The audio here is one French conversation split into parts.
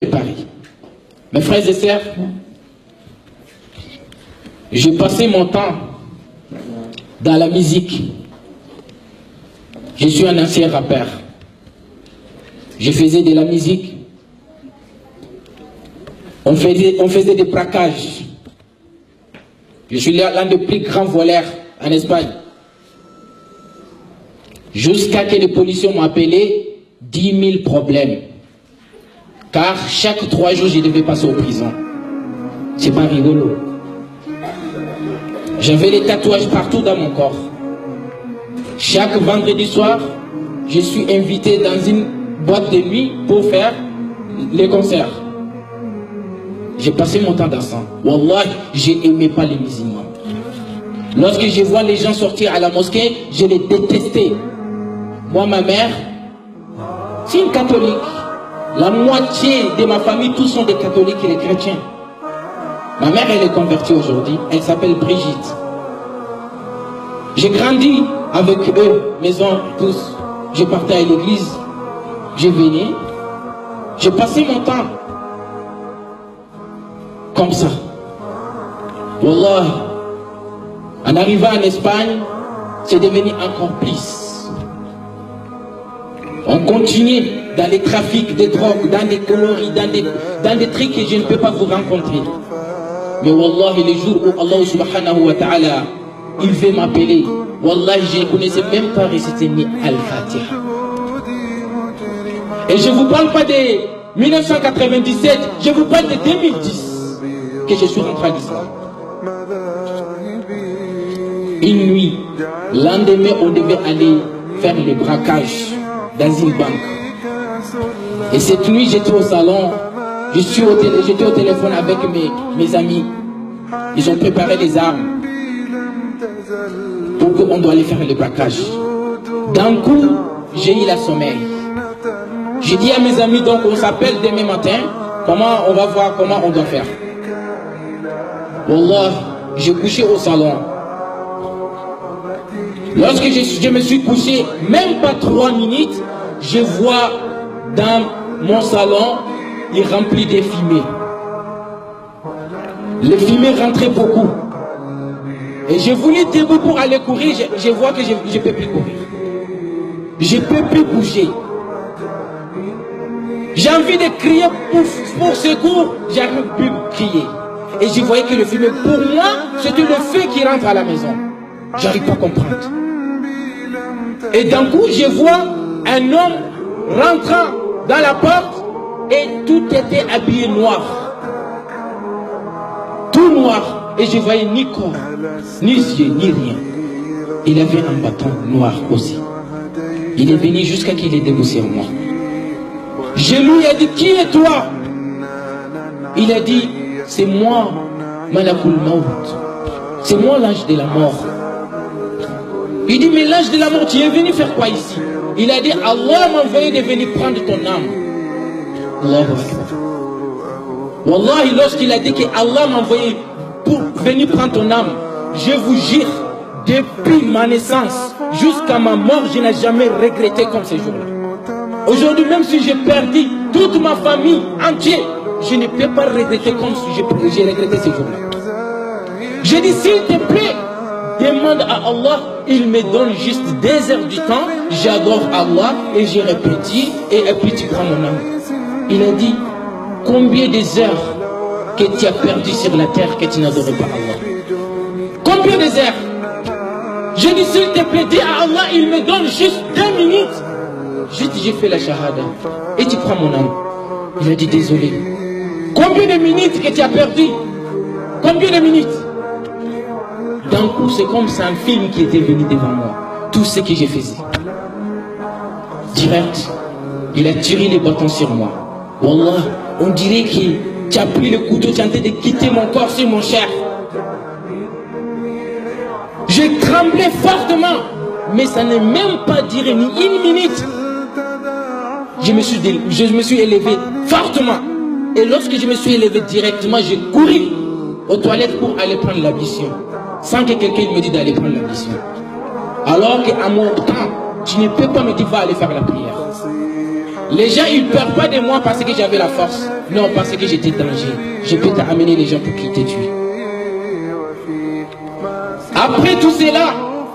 Paris. Mes frères et sœurs, j'ai passé mon temps dans la musique. Je suis un ancien rappeur. Je faisais de la musique. On faisait des braquages. Je suis l'un des plus grands voleurs en Espagne. Jusqu'à que les policiers m'ont appelé 10 000 problèmes. Car chaque 3 jours, je devais passer en prison. C'est pas rigolo. J'avais des tatouages partout dans mon corps. Chaque vendredi soir, je suis invité dans une boîte de nuit pour faire les concerts. J'ai passé mon temps dans ça. Wallah, je n'aimais pas les musulmans. Lorsque je vois les gens sortir à la mosquée, je les détestais. Moi, ma mère, c'est une catholique. La moitié de ma famille, tous sont des catholiques et des chrétiens. Ma mère, elle est convertie aujourd'hui. Elle s'appelle Brigitte. J'ai grandi avec eux, mes oncles, tous. Je partais à l'église. Je venais. J'ai passé mon temps comme ça. Wallah, en arrivant en Espagne, c'est devenu encore plus. On continue dans les trafics de drogue, dans des conneries, dans des trucs que je ne peux pas vous rencontrer. Mais Wallah, les jours où Allah subhanahu wa ta'ala, il veut m'appeler, Wallah, je ne connaissais même pas réciter ni Al-Fatiha. Et je ne vous parle pas de 1997, je vous parle de 2010 que je suis rentré à l'islam. Une nuit, lendemain, on devait aller faire le braquage dans une banque. Et cette nuit, j'étais au salon, j'étais au téléphone avec mes amis. Ils ont préparé les armes pour qu'on doit aller faire le braquage. D'un coup, j'ai eu la sommeil. J'ai dit à mes amis, donc on s'appelle demain matin, on va voir comment on doit faire. Wallah, j'ai couché au salon. Lorsque je me suis couché, même pas 3 minutes, je vois dans mon salon, il remplit des fumées. Les fumées rentraient beaucoup. Et je voulais debout pour aller courir, je vois que je ne peux plus courir. Je ne peux plus bouger. J'ai envie de crier pour secours, j'arrive plus à crier. Et je voyais que le fumée, pour moi, c'était le feu qui rentre à la maison. J'arrive pas à comprendre. Et d'un coup, je vois un homme rentrant dans la porte et tout était habillé noir. Tout noir. Et je voyais ni corps, ni yeux, ni rien. Il avait un bâton noir aussi. Il est venu jusqu'à qu'il ait déboussé en moi. Je lui ai dit, qui est toi? Il a dit, c'est moi, Malakul Maut. C'est moi l'ange de la mort. Il dit, mais l'ange de la mort, tu es venu faire quoi ici? Il a dit, Allah m'a envoyé de venir prendre ton âme. Allahu Akbar. Wallahi, lorsqu'il a dit que Allah m'a envoyé pour venir prendre ton âme, je vous jure, depuis ma naissance jusqu'à ma mort, je n'ai jamais regretté comme ce jour-là. Aujourd'hui, même si j'ai perdu toute ma famille entière, je ne peux pas regretter comme si j'ai regretté ce jour-là. J'ai dit, s'il te plaît, demande à Allah, il me donne juste 2 heures du temps, j'adore Allah et je répétis et puis tu prends mon âme. Il a dit, combien des heures que tu as perdu sur la terre que tu n'adorais pas Allah? Combien des heures? J'ai dit, s'il te plaît, dis à Allah, il me donne juste 2 minutes. Juste, j'ai fait la shahada et tu prends mon âme. Il a dit, désolé. Combien de minutes que tu as perdu? Combien de minutes? D'un coup, c'est comme c'est un film qui était venu devant moi. Tout ce que j'ai fait. Direct, il a tiré les bâtons sur moi. Wallah, on dirait que tu as pris le couteau, tu es en train de quitter mon corps sur mon chair. J'ai tremblé fortement, mais ça n'est même pas duré ni 1 minute. Je me suis élevé fortement. Et lorsque je me suis élevé directement, j'ai couru aux toilettes pour aller prendre l'ablution. Sans que quelqu'un me dise d'aller prendre l'ablution. Alors qu'à mon temps, tu ne peux pas me dire va aller faire la prière. Les gens, ils ne perdent pas de moi parce que j'avais la force. Non, parce que j'étais danger. Je peux t'amener les gens pour qu'ils te tuent. Après tout cela,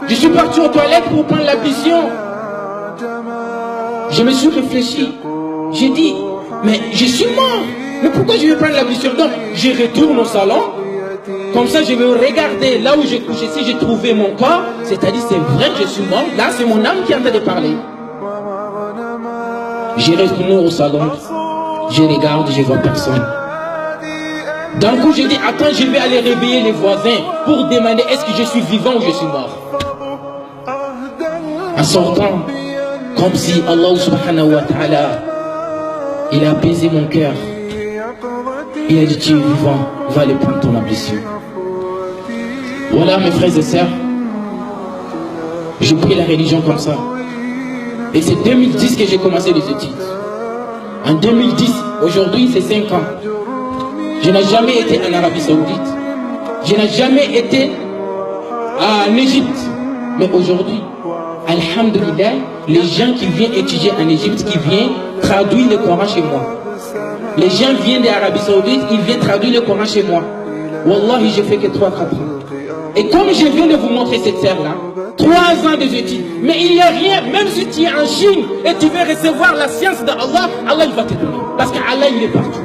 je suis parti aux toilettes pour prendre l'ablution. Je me suis réfléchi. J'ai dit, mais je suis mort. Mais pourquoi je vais prendre l'ablution? Donc, je retourne au salon. Comme ça, je vais regarder là où j'ai couché. Si j'ai trouvé mon corps, c'est-à-dire c'est vrai que je suis mort. Là, c'est mon âme qui est en train de parler. Je retourne au salon. Je regarde, je vois personne. D'un coup, je dis, attends, je vais aller réveiller les voisins pour demander est-ce que je suis vivant ou je suis mort. En sortant, comme si Allah subhanahu wa ta'ala, il a apaisé mon cœur. Il a dit, tu es vivant, va aller prendre ton ablution. Voilà mes frères et sœurs, j'ai pris la religion comme ça. Et c'est 2010 que j'ai commencé les études. En 2010, aujourd'hui c'est 5 ans. Je n'ai jamais été en Arabie Saoudite. Je n'ai jamais été en Égypte. Mais aujourd'hui, alhamdulillah, les gens qui viennent étudier en Égypte, qui viennent traduire le Coran chez moi. Les gens viennent d'Arabie Saoudite, ils viennent traduire le Coran chez moi. Wallahi, j'ai fait que 3-4 ans. Et comme je viens de vous montrer cette terre-là, 3 ans de études, mais il n'y a rien, même si tu es en Chine et tu veux recevoir la science d'Allah, Allah il va te donner. Parce qu'Allah il est partout.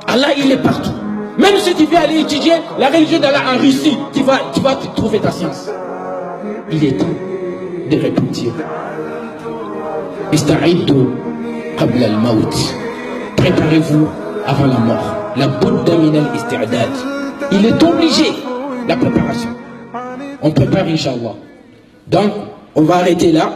Allah il est partout. Même si tu veux aller étudier la religion d'Allah en Russie, tu vas trouver ta science. Il est temps de repentir. Ista'iddu qabla al-maut. Préparez-vous avant la mort. La budda min al-isti'dad. Il est obligé, la préparation. On prépare, Inch'Allah. Donc, on va arrêter là.